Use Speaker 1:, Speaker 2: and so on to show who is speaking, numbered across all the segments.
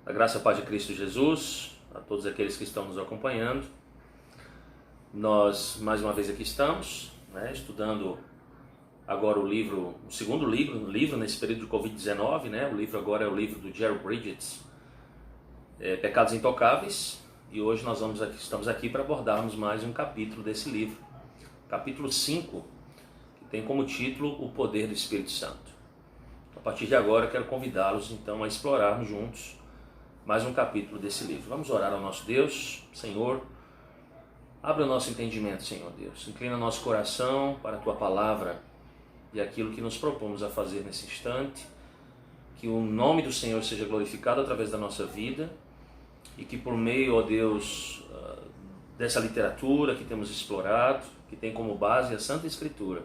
Speaker 1: A graça e a paz de Cristo Jesus, a todos aqueles que estão nos acompanhando. Nós, mais uma vez aqui estamos, estudando agora o segundo livro nesse período de Covid-19, O livro agora é o livro do Jerry Bridges, Pecados Intocáveis, e hoje nós estamos aqui para abordarmos mais um capítulo desse livro, capítulo 5, que tem como título O Poder do Espírito Santo. A partir de agora eu quero convidá-los então a explorarmos juntos mais um capítulo desse livro. Vamos orar ao nosso Deus. Senhor, abre o nosso entendimento, Senhor Deus. Inclina nosso coração para a Tua Palavra e aquilo que nos propomos a fazer nesse instante. Que o nome do Senhor seja glorificado através da nossa vida e que por meio, ó Deus, dessa literatura que temos explorado, que tem como base a Santa Escritura,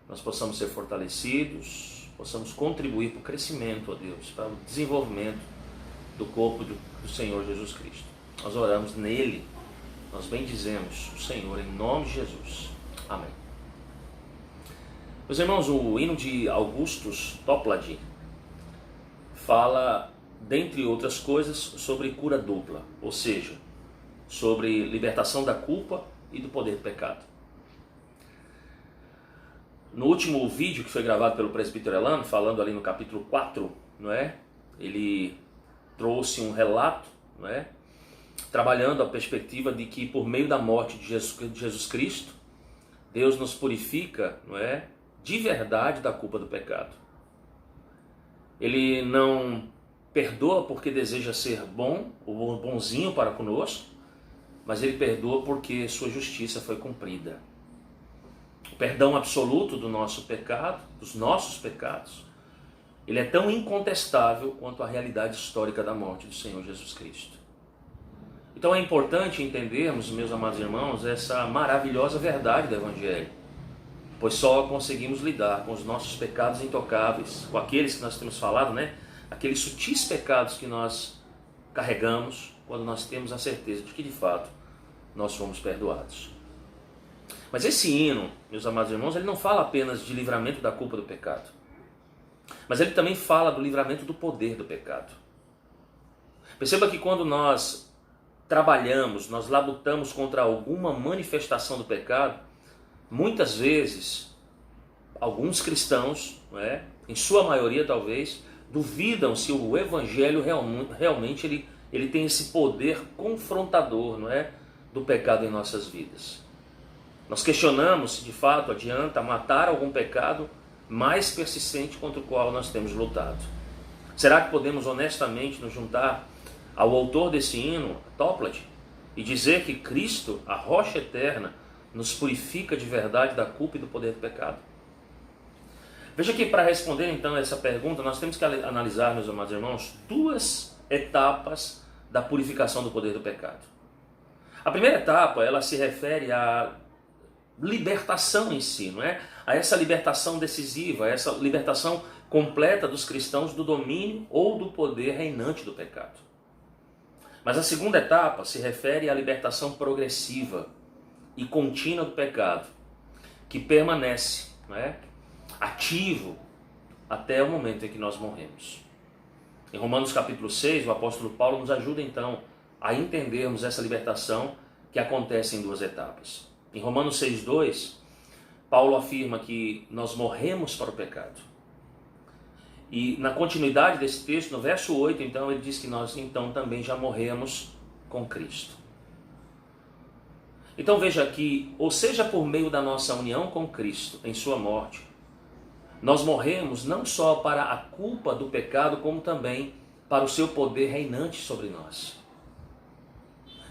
Speaker 1: nós possamos ser fortalecidos, possamos contribuir para o crescimento, ó Deus, para o desenvolvimento do corpo do Senhor Jesus Cristo. Nós oramos nele, nós bendizemos o Senhor em nome de Jesus. Amém. Meus irmãos, o hino de Augustus Toplady fala, dentre outras coisas, sobre cura dupla, ou seja, sobre libertação da culpa e do poder do pecado. No último vídeo que foi gravado pelo presbítero Elano, falando ali no capítulo 4, ele trouxe um relato, trabalhando a perspectiva de que por meio da morte de Jesus Cristo, Deus nos purifica, de verdade da culpa do pecado. Ele não perdoa porque deseja ser bom, ou bonzinho para conosco, mas ele perdoa porque sua justiça foi cumprida. O perdão absoluto do nosso pecado, dos nossos pecados, ele é tão incontestável quanto a realidade histórica da morte do Senhor Jesus Cristo. Então é importante entendermos, meus amados irmãos, essa maravilhosa verdade do Evangelho, pois só conseguimos lidar com os nossos pecados intocáveis, com aqueles que nós temos falado, aqueles sutis pecados que nós carregamos, quando nós temos a certeza de que de fato nós fomos perdoados. Mas esse hino, meus amados irmãos, ele não fala apenas de livramento da culpa do pecado, mas ele também fala do livramento do poder do pecado. Perceba que quando nós trabalhamos, nós labutamos contra alguma manifestação do pecado, muitas vezes, alguns cristãos, em sua maioria talvez, duvidam se o Evangelho realmente ele tem esse poder confrontador, do pecado em nossas vidas. Nós questionamos se de fato adianta matar algum pecado mais persistente contra o qual nós temos lutado. Será que podemos honestamente nos juntar ao autor desse hino, Toplady, e dizer que Cristo, a rocha eterna, nos purifica de verdade da culpa e do poder do pecado? Veja que para responder então essa pergunta, nós temos que analisar, meus amados irmãos, duas etapas da purificação do poder do pecado. A primeira etapa, ela se refere à libertação em si, a essa libertação decisiva, a essa libertação completa dos cristãos do domínio ou do poder reinante do pecado. Mas a segunda etapa se refere à libertação progressiva e contínua do pecado, que permanece, ativo até o momento em que nós morremos. Em Romanos capítulo 6, o apóstolo Paulo nos ajuda então a entendermos essa libertação que acontece em duas etapas. Em Romanos 6,2, Paulo afirma que nós morremos para o pecado. E na continuidade desse texto, no verso 8, então, ele diz que nós então também já morremos com Cristo. Então veja que, ou seja por meio da nossa união com Cristo em sua morte, nós morremos não só para a culpa do pecado, como também para o seu poder reinante sobre nós.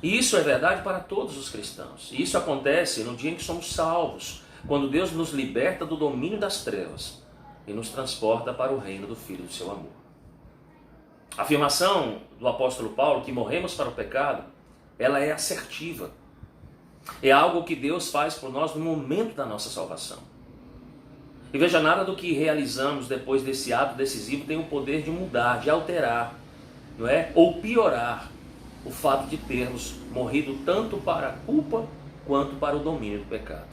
Speaker 1: E isso é verdade para todos os cristãos. E isso acontece no dia em que somos salvos, quando Deus nos liberta do domínio das trevas e nos transporta para o reino do Filho do seu amor. A afirmação do apóstolo Paulo que morremos para o pecado, ela é assertiva. É algo que Deus faz por nós no momento da nossa salvação. E veja, nada do que realizamos depois desse ato decisivo tem o poder de mudar, de alterar, ou piorar o fato de termos morrido tanto para a culpa quanto para o domínio do pecado.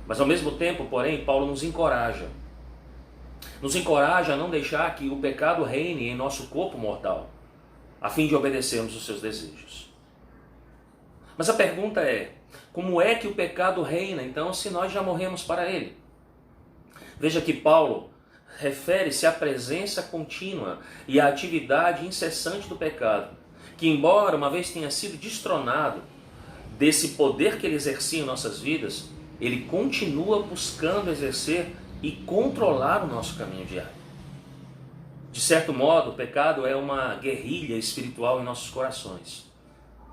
Speaker 1: Mas ao mesmo tempo, porém, Paulo nos encoraja Nos encoraja a não deixar que o pecado reine em nosso corpo mortal, a fim de obedecermos os seus desejos. Mas a pergunta é, como é que o pecado reina, então, se nós já morremos para ele? Veja que Paulo refere-se à presença contínua e à atividade incessante do pecado, que embora uma vez tenha sido destronado desse poder que ele exercia em nossas vidas, ele continua buscando exercer e controlar o nosso caminho diário. De certo modo, o pecado é uma guerrilha espiritual em nossos corações.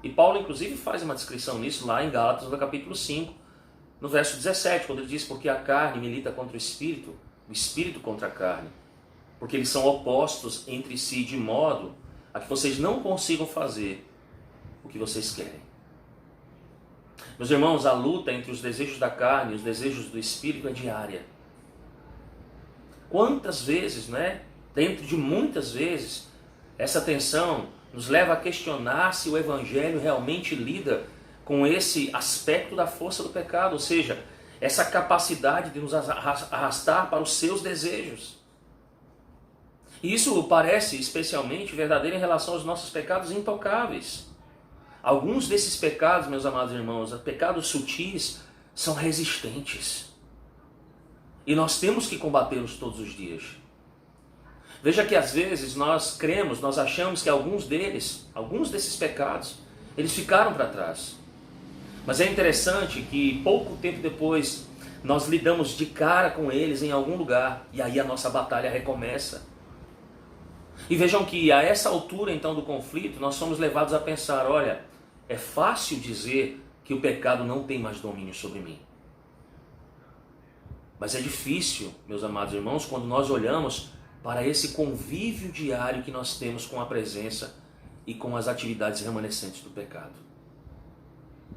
Speaker 1: E Paulo, inclusive, faz uma descrição nisso lá em Gálatas, no capítulo 5, no verso 17, quando ele diz: porque a carne milita contra o espírito contra a carne, porque eles são opostos entre si, de modo a que vocês não consigam fazer o que vocês querem. Meus irmãos, a luta entre os desejos da carne e os desejos do espírito é diária. Quantas vezes, dentro de muitas vezes, essa tensão nos leva a questionar se o Evangelho realmente lida com esse aspecto da força do pecado, ou seja, essa capacidade de nos arrastar para os seus desejos. E isso parece especialmente verdadeiro em relação aos nossos pecados intocáveis. Alguns desses pecados, meus amados irmãos, pecados sutis, são resistentes. E nós temos que combatê-los todos os dias. Veja que às vezes nós cremos, nós achamos que alguns desses pecados, eles ficaram para trás. Mas é interessante que pouco tempo depois nós lidamos de cara com eles em algum lugar e aí a nossa batalha recomeça. E vejam que a essa altura então do conflito nós somos levados a pensar, olha, é fácil dizer que o pecado não tem mais domínio sobre mim. Mas é difícil, meus amados irmãos, quando nós olhamos para esse convívio diário que nós temos com a presença e com as atividades remanescentes do pecado.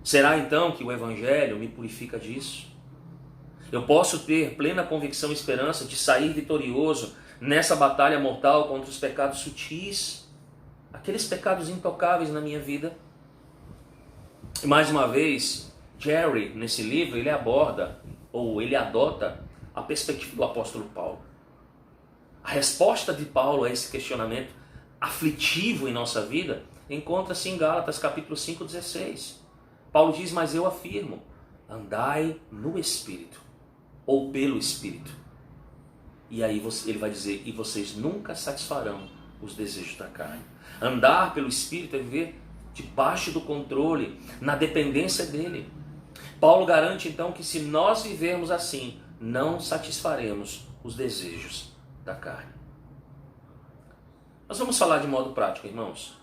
Speaker 1: Será então que o Evangelho me purifica disso? Eu posso ter plena convicção e esperança de sair vitorioso nessa batalha mortal contra os pecados sutis, aqueles pecados intocáveis na minha vida? E mais uma vez, Jerry, nesse livro, ele aborda, ou ele adota, a perspectiva do apóstolo Paulo. A resposta de Paulo a esse questionamento aflitivo em nossa vida encontra-se em Gálatas capítulo 5, 16. Paulo diz: mas eu afirmo, andai no Espírito, ou pelo Espírito. E aí ele vai dizer: e vocês nunca satisfarão os desejos da carne. Andar pelo Espírito é viver debaixo do controle, na dependência dele. Paulo garante então que se nós vivermos assim, não satisfaremos os desejos da carne. Nós vamos falar de modo prático, irmãos.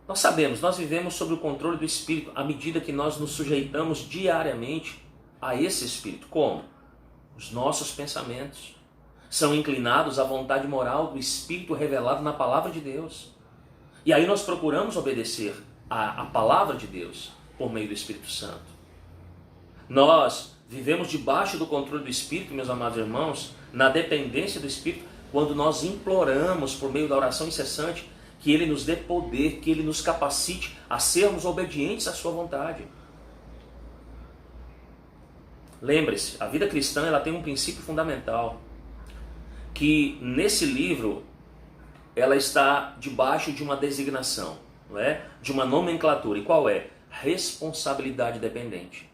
Speaker 1: Nós sabemos, nós vivemos sob o controle do Espírito à medida que nós nos sujeitamos diariamente a esse Espírito. Como? Os nossos pensamentos são inclinados à vontade moral do Espírito revelado na Palavra de Deus. E aí nós procuramos obedecer à Palavra de Deus por meio do Espírito Santo. Nós vivemos debaixo do controle do Espírito, meus amados irmãos, na dependência do Espírito, quando nós imploramos por meio da oração incessante que Ele nos dê poder, que Ele nos capacite a sermos obedientes à sua vontade. Lembre-se, a vida cristã ela tem um princípio fundamental, que nesse livro ela está debaixo de uma designação, não é? De uma nomenclatura. E qual é? Responsabilidade dependente.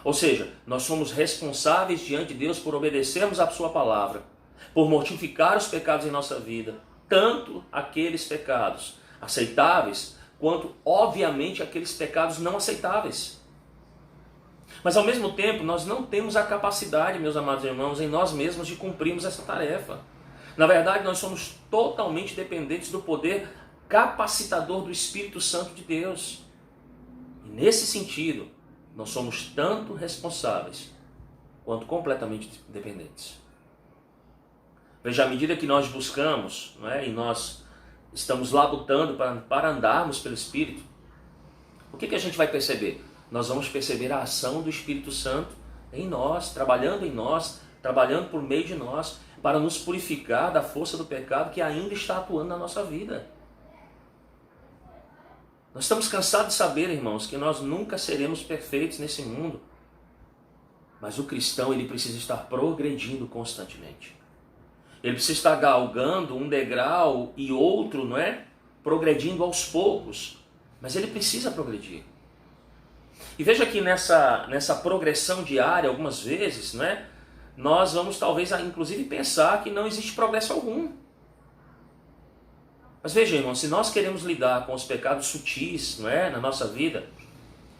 Speaker 1: Ou seja, nós somos responsáveis diante de Deus por obedecermos à sua palavra, por mortificar os pecados em nossa vida, tanto aqueles pecados aceitáveis, quanto, obviamente, aqueles pecados não aceitáveis. Mas, ao mesmo tempo, nós não temos a capacidade, meus amados irmãos, em nós mesmos de cumprirmos essa tarefa. Na verdade, nós somos totalmente dependentes do poder capacitador do Espírito Santo de Deus. E, nesse sentido, nós somos tanto responsáveis quanto completamente dependentes. Veja, à medida que nós buscamos, não é, e nós estamos lá lutando para andarmos pelo Espírito, o que a gente vai perceber? Nós vamos perceber a ação do Espírito Santo em nós, trabalhando por meio de nós, para nos purificar da força do pecado que ainda está atuando na nossa vida. Nós estamos cansados de saber, irmãos, que nós nunca seremos perfeitos nesse mundo. Mas o cristão, ele precisa estar progredindo constantemente. Ele precisa estar galgando um degrau e outro, não é? Progredindo aos poucos. Mas ele precisa progredir. E veja que nessa progressão diária, algumas vezes, não é? Nós vamos talvez, inclusive, pensar que não existe progresso algum. Mas veja, irmão, se nós queremos lidar com os pecados sutis, não é? Na nossa vida,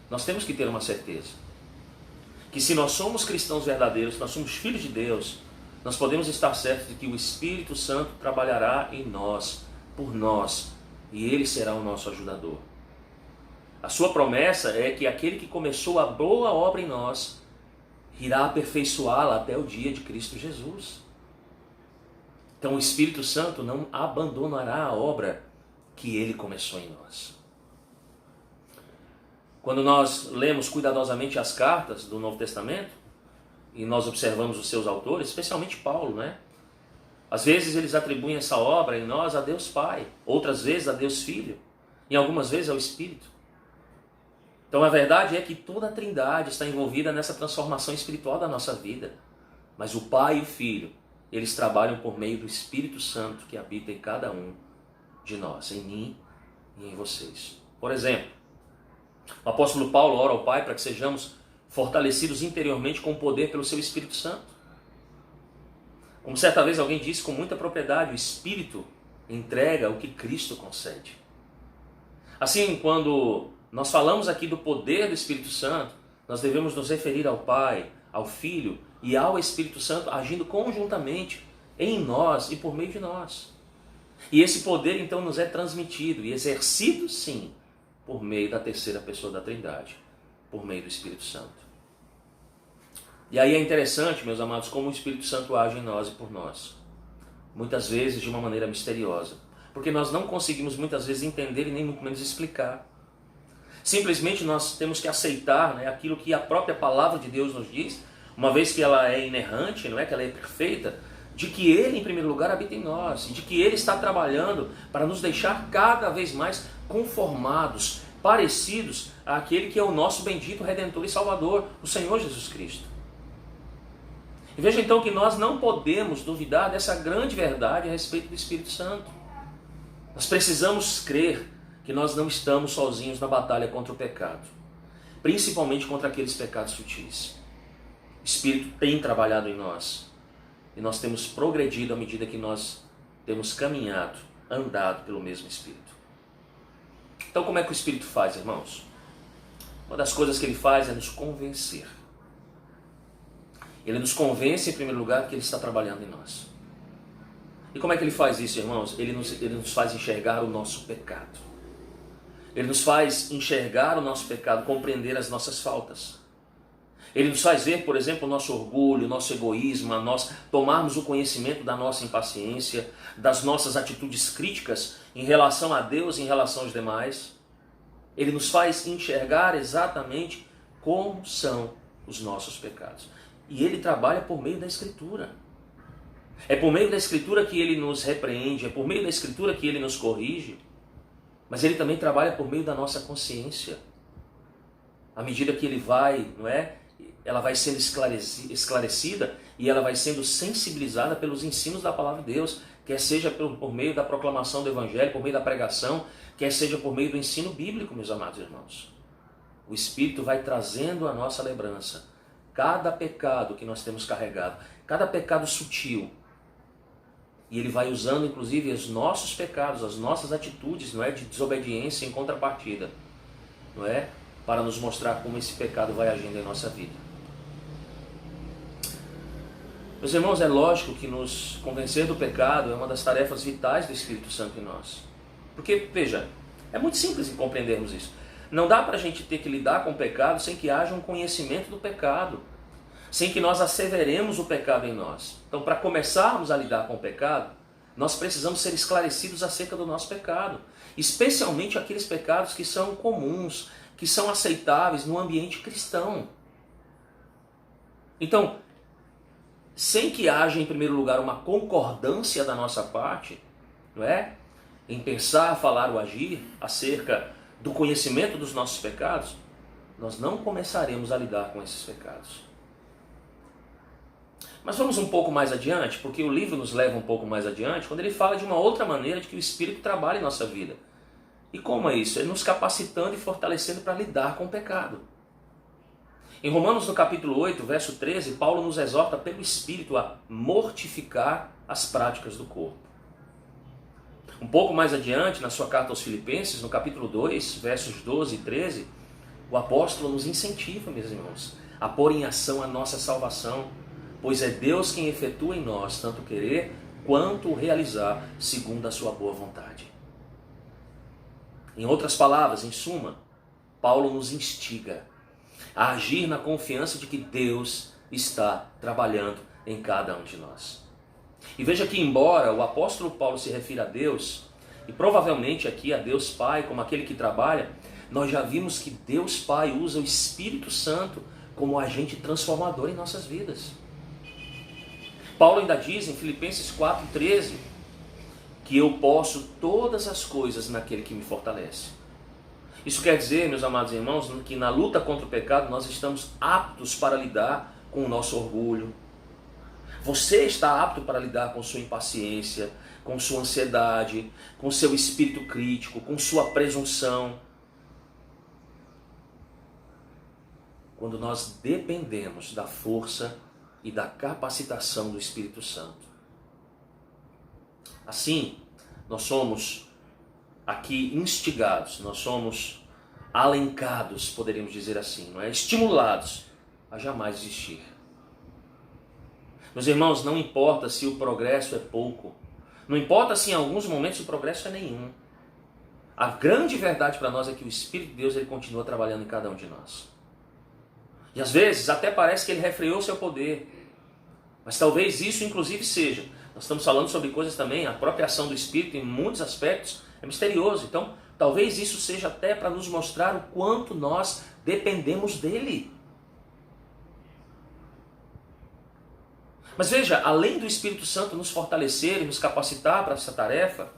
Speaker 1: nós temos que ter uma certeza. Que se nós somos cristãos verdadeiros, se nós somos filhos de Deus, nós podemos estar certos de que o Espírito Santo trabalhará em nós, por nós, e Ele será o nosso ajudador. A sua promessa é que aquele que começou a boa obra em nós, irá aperfeiçoá-la até o dia de Cristo Jesus. Então o Espírito Santo não abandonará a obra que Ele começou em nós. Quando nós lemos cuidadosamente as cartas do Novo Testamento, e nós observamos os seus autores, especialmente Paulo, né? Às vezes eles atribuem essa obra em nós a Deus Pai, outras vezes a Deus Filho, e algumas vezes ao Espírito. Então a verdade é que toda a Trindade está envolvida nessa transformação espiritual da nossa vida. Mas o Pai e o Filho, eles trabalham por meio do Espírito Santo que habita em cada um de nós, em mim e em vocês. Por exemplo, o apóstolo Paulo ora ao Pai para que sejamos fortalecidos interiormente com o poder pelo seu Espírito Santo. Como certa vez alguém disse com muita propriedade, o Espírito entrega o que Cristo concede. Assim, quando nós falamos aqui do poder do Espírito Santo, nós devemos nos referir ao Pai, ao Filho e ao Espírito Santo agindo conjuntamente em nós e por meio de nós. E esse poder então nos é transmitido e exercido sim por meio da terceira pessoa da Trindade, por meio do Espírito Santo. E aí é interessante, meus amados, como o Espírito Santo age em nós e por nós. Muitas vezes de uma maneira misteriosa, porque nós não conseguimos muitas vezes entender e nem muito menos explicar. Simplesmente nós temos que aceitar, né, aquilo que a própria palavra de Deus nos diz, uma vez que ela é inerrante, não é que ela é perfeita, de que Ele, em primeiro lugar, habita em nós, e de que Ele está trabalhando para nos deixar cada vez mais conformados, parecidos àquele que é o nosso bendito Redentor e Salvador, o Senhor Jesus Cristo. E veja então que nós não podemos duvidar dessa grande verdade a respeito do Espírito Santo. Nós precisamos crer que nós não estamos sozinhos na batalha contra o pecado, principalmente contra aqueles pecados sutis. O Espírito tem trabalhado em nós e nós temos progredido à medida que nós temos caminhado, andado pelo mesmo Espírito. Então como é que o Espírito faz, irmãos? Uma das coisas que ele faz é nos convencer. Ele nos convence, em primeiro lugar, que ele está trabalhando em nós. E como é que ele faz isso, irmãos? Ele nos faz enxergar o nosso pecado. Ele nos faz enxergar o nosso pecado, compreender as nossas faltas. Ele nos faz ver, por exemplo, o nosso orgulho, o nosso egoísmo, nós tomarmos o conhecimento da nossa impaciência, das nossas atitudes críticas em relação a Deus e em relação aos demais. Ele nos faz enxergar exatamente como são os nossos pecados. E ele trabalha por meio da Escritura. É por meio da Escritura que ele nos repreende, é por meio da Escritura que ele nos corrige, mas ele também trabalha por meio da nossa consciência. À medida que ele vai, não é? Ela vai sendo esclarecida e ela vai sendo sensibilizada pelos ensinos da Palavra de Deus, quer seja por meio da proclamação do Evangelho, por meio da pregação, quer seja por meio do ensino bíblico, meus amados irmãos. O Espírito vai trazendo à nossa lembrança cada pecado que nós temos carregado, cada pecado sutil. E ele vai usando inclusive os nossos pecados, as nossas atitudes, não é, de desobediência em contrapartida, não é, para nos mostrar como esse pecado vai agindo em nossa vida. Meus irmãos, é lógico que nos convencer do pecado é uma das tarefas vitais do Espírito Santo em nós. Porque, veja, é muito simples em compreendermos isso. Não dá para a gente ter que lidar com o pecado sem que haja um conhecimento do pecado, sem que nós asseveremos o pecado em nós. Então, para começarmos a lidar com o pecado, nós precisamos ser esclarecidos acerca do nosso pecado, especialmente aqueles pecados que são comuns, que são aceitáveis no ambiente cristão. Então, sem que haja, em primeiro lugar, uma concordância da nossa parte, não é? Em pensar, falar ou agir acerca do conhecimento dos nossos pecados, nós não começaremos a lidar com esses pecados. Mas vamos um pouco mais adiante, porque o livro nos leva um pouco mais adiante, quando ele fala de uma outra maneira de que o Espírito trabalha em nossa vida. E como é isso? É nos capacitando e fortalecendo para lidar com o pecado. Em Romanos, no capítulo 8, verso 13, Paulo nos exorta pelo Espírito a mortificar as práticas do corpo. Um pouco mais adiante, na sua carta aos Filipenses, no capítulo 2, versos 12 e 13, o apóstolo nos incentiva, meus irmãos, a pôr em ação a nossa salvação, pois é Deus quem efetua em nós tanto querer quanto o realizar segundo a sua boa vontade. Em outras palavras, em suma, Paulo nos instiga a agir na confiança de que Deus está trabalhando em cada um de nós. E veja que, embora o apóstolo Paulo se refira a Deus, e provavelmente aqui a Deus Pai como aquele que trabalha, nós já vimos que Deus Pai usa o Espírito Santo como agente transformador em nossas vidas. Paulo ainda diz em Filipenses 4,13 que eu posso todas as coisas naquele que me fortalece. Isso quer dizer, meus amados irmãos, que na luta contra o pecado nós estamos aptos para lidar com o nosso orgulho. Você está apto para lidar com sua impaciência, com sua ansiedade, com seu espírito crítico, com sua presunção. Quando nós dependemos da força e da capacitação do Espírito Santo. Assim, nós somos aqui instigados, nós somos alencados, poderíamos dizer assim, não é? Estimulados a jamais desistir. Meus irmãos, não importa se o progresso é pouco, não importa se em alguns momentos o progresso é nenhum. A grande verdade para nós é que o Espírito de Deus ele continua trabalhando em cada um de nós. E às vezes até parece que ele refreou seu poder, mas talvez isso inclusive seja. Nós estamos falando sobre coisas também, a própria ação do Espírito em muitos aspectos é misterioso. Então, talvez isso seja até para nos mostrar o quanto nós dependemos dele. Mas veja, além do Espírito Santo nos fortalecer e nos capacitar para essa tarefa,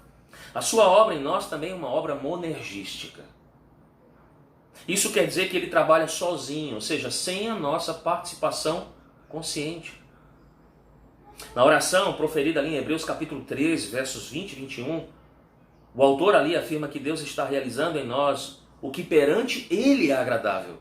Speaker 1: a sua obra em nós também é uma obra monergística. Isso quer dizer que ele trabalha sozinho, ou seja, sem a nossa participação consciente. Na oração proferida ali em Hebreus capítulo 13, versos 20 e 21, o autor ali afirma que Deus está realizando em nós o que perante ele é agradável.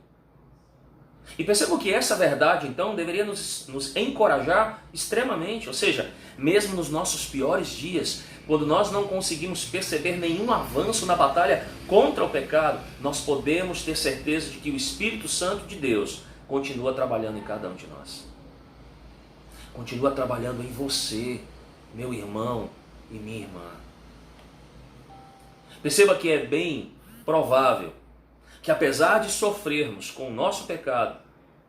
Speaker 1: E percebam que essa verdade, então, deveria nos encorajar extremamente. Ou seja, mesmo nos nossos piores dias, quando nós não conseguimos perceber nenhum avanço na batalha contra o pecado, nós podemos ter certeza de que o Espírito Santo de Deus continua trabalhando em cada um de nós. Continua trabalhando em você, meu irmão e minha irmã. Perceba que é bem provável que apesar de sofrermos com o nosso pecado,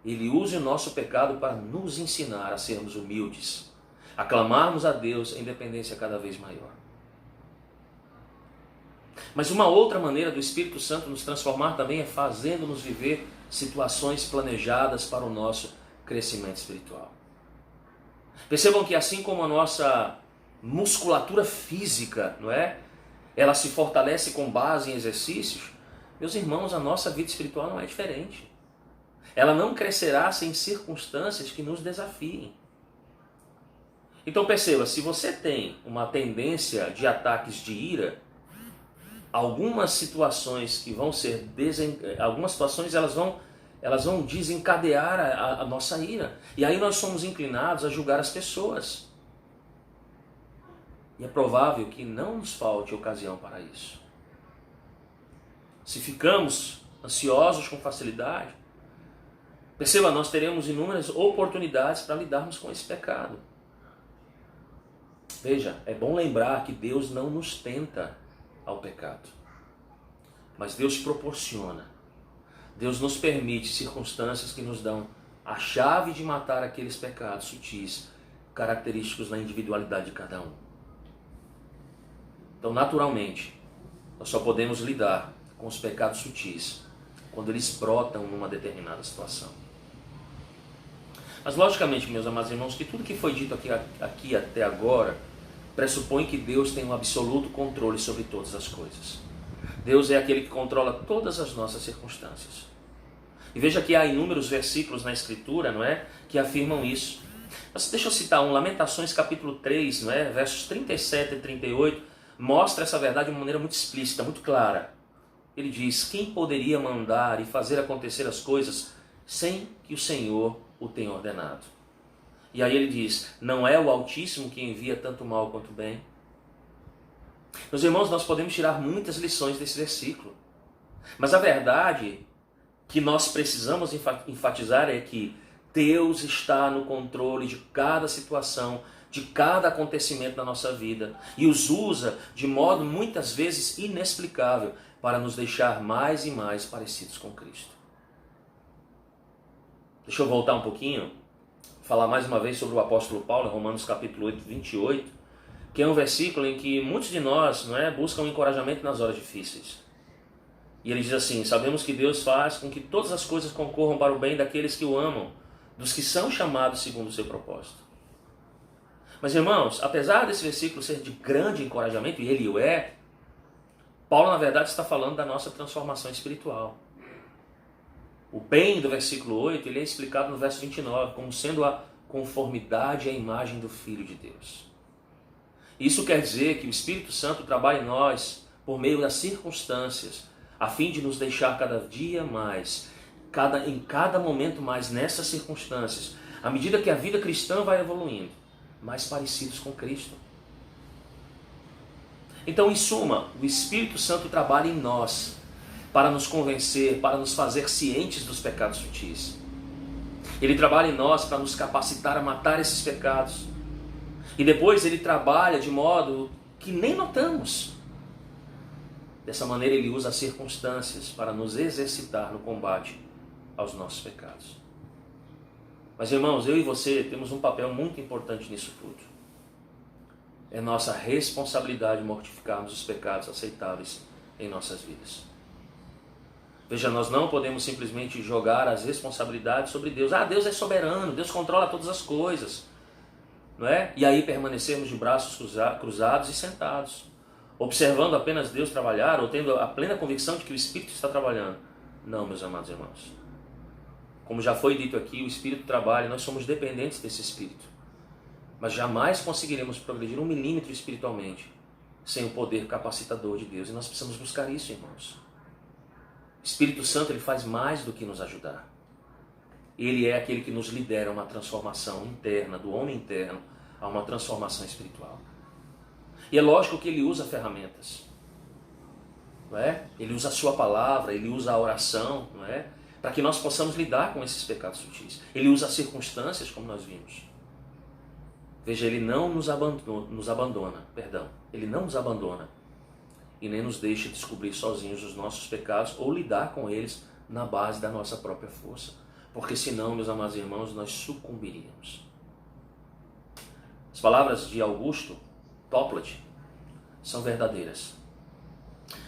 Speaker 1: ele use o nosso pecado para nos ensinar a sermos humildes, a clamarmos a Deus em dependência cada vez maior. Mas uma outra maneira do Espírito Santo nos transformar também é fazendo-nos viver situações planejadas para o nosso crescimento espiritual. Percebam que assim como a nossa musculatura física, não é? Ela se fortalece com base em exercícios. Meus irmãos, a nossa vida espiritual não é diferente. Ela não crescerá sem circunstâncias que nos desafiem. Então perceba, se você tem uma tendência de ataques de ira, algumas situações que vão ser algumas situações elas vão desencadear a nossa ira. E aí nós somos inclinados a julgar as pessoas. E é provável que não nos falte ocasião para isso. Se ficamos ansiosos com facilidade, perceba, nós teremos inúmeras oportunidades para lidarmos com esse pecado. Veja, é bom lembrar que Deus não nos tenta ao pecado, mas Deus proporciona. Deus nos permite circunstâncias que nos dão a chave de matar aqueles pecados sutis, característicos na individualidade de cada um. Então, naturalmente, nós só podemos lidar com os pecados sutis quando eles brotam numa determinada situação. Mas, logicamente, meus amados irmãos, que tudo que foi dito aqui até agora pressupõe que Deus tem um absoluto controle sobre todas as coisas. Deus é aquele que controla todas as nossas circunstâncias. E veja que há inúmeros versículos na Escritura, não é, que afirmam isso. Mas deixa eu citar Lamentações capítulo 3, não é? Versos 37 e 38, mostra essa verdade de uma maneira muito explícita, muito clara. Ele diz: quem poderia mandar e fazer acontecer as coisas sem que o Senhor o tenha ordenado? E aí ele diz: não é o Altíssimo que envia tanto mal quanto bem? Meus irmãos, nós podemos tirar muitas lições desse versículo. Mas a verdade que nós precisamos enfatizar é que Deus está no controle de cada situação, de cada acontecimento da nossa vida, e os usa de modo muitas vezes inexplicável para nos deixar mais e mais parecidos com Cristo. Deixa eu voltar um pouquinho, falar mais uma vez sobre o apóstolo Paulo, Romanos capítulo 8, 28, que é um versículo em que muitos de nós, não é, buscam encorajamento nas horas difíceis. E ele diz assim: sabemos que Deus faz com que todas as coisas concorram para o bem daqueles que o amam, dos que são chamados segundo o seu propósito. Mas irmãos, apesar desse versículo ser de grande encorajamento, e ele o é, Paulo na verdade está falando da nossa transformação espiritual. O bem do versículo 8, ele é explicado no verso 29, como sendo a conformidade à imagem do Filho de Deus. Isso quer dizer que o Espírito Santo trabalha em nós por meio das circunstâncias, a fim de nos deixar cada dia mais, em cada momento mais nessas circunstâncias, à medida que a vida cristã vai evoluindo, mais parecidos com Cristo. Então, em suma, o Espírito Santo trabalha em nós para nos convencer, para nos fazer cientes dos pecados sutis. Ele trabalha em nós para nos capacitar a matar esses pecados. E depois ele trabalha de modo que nem notamos. Dessa maneira ele usa as circunstâncias para nos exercitar no combate aos nossos pecados. Mas irmãos, eu e você temos um papel muito importante nisso tudo. É nossa responsabilidade mortificarmos os pecados aceitáveis em nossas vidas. Veja, nós não podemos simplesmente jogar as responsabilidades sobre Deus. Deus é soberano, Deus controla todas as coisas. Não é? E aí permanecermos de braços cruzados e sentados, observando apenas Deus trabalhar, ou tendo a plena convicção de que o Espírito está trabalhando. Não, meus amados irmãos. Como já foi dito aqui, o Espírito trabalha e nós somos dependentes desse Espírito. Mas jamais conseguiremos progredir 1 milímetro espiritualmente sem o poder capacitador de Deus. E nós precisamos buscar isso, irmãos. O Espírito Santo, ele faz mais do que nos ajudar. Ele é aquele que nos lidera a uma transformação interna, do homem interno, a uma transformação espiritual. E é lógico que ele usa ferramentas. Não é? Ele usa a sua palavra, ele usa a oração, não é? Para que nós possamos lidar com esses pecados sutis. Ele usa as circunstâncias, como nós vimos. Veja, ele não nos abandona, ele não nos abandona e nem nos deixa descobrir sozinhos os nossos pecados ou lidar com eles na base da nossa própria força. Porque senão, meus amados irmãos, nós sucumbiríamos. As palavras de Augusto Toplady são verdadeiras.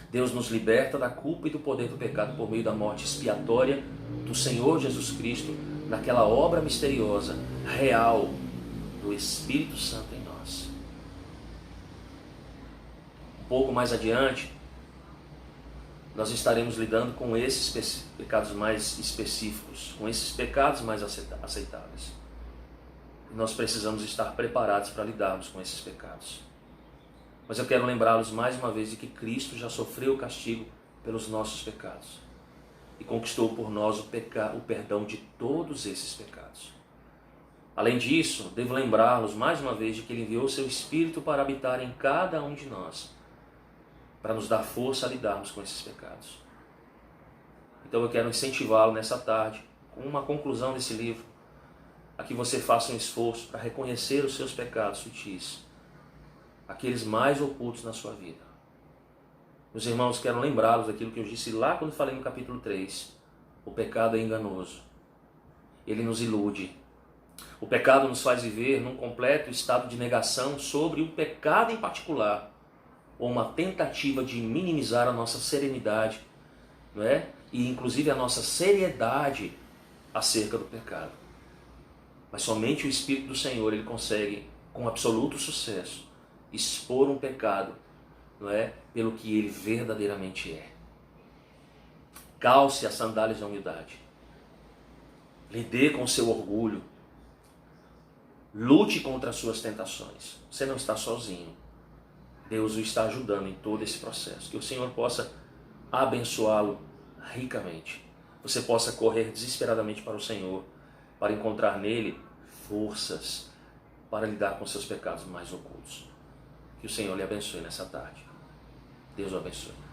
Speaker 1: Deus nos liberta da culpa e do poder do pecado por meio da morte expiatória do Senhor Jesus Cristo, naquela obra misteriosa, real, do Espírito Santo em nós. Um pouco mais adiante, nós estaremos lidando com esses pecados mais específicos, com esses pecados mais aceitáveis. E nós precisamos estar preparados para lidarmos com esses pecados. Mas eu quero lembrá-los mais uma vez de que Cristo já sofreu o castigo pelos nossos pecados e conquistou por nós o perdão de todos esses pecados. Além disso, devo lembrá-los mais uma vez de que Ele enviou o seu Espírito para habitar em cada um de nós, para nos dar força a lidarmos com esses pecados. Então eu quero incentivá-lo nessa tarde, com uma conclusão desse livro, a que você faça um esforço para reconhecer os seus pecados sutis, aqueles mais ocultos na sua vida. Meus irmãos, quero lembrá-los daquilo que eu disse lá quando falei no capítulo 3. O pecado é enganoso. Ele nos ilude. O pecado nos faz viver num completo estado de negação sobre o pecado em particular, ou uma tentativa de minimizar a nossa serenidade, não é? E inclusive a nossa seriedade acerca do pecado. Mas somente o Espírito do Senhor, ele consegue, com absoluto sucesso, expor um pecado, não é? Pelo que ele verdadeiramente é. Calce as sandálias da humildade. Lide com o seu orgulho. Lute contra as suas tentações. Você não está sozinho. Deus o está ajudando em todo esse processo. Que o Senhor possa abençoá-lo ricamente. Você possa correr desesperadamente para o Senhor, para encontrar nele forças para lidar com seus pecados mais ocultos. Que o Senhor lhe abençoe nessa tarde. Deus o abençoe.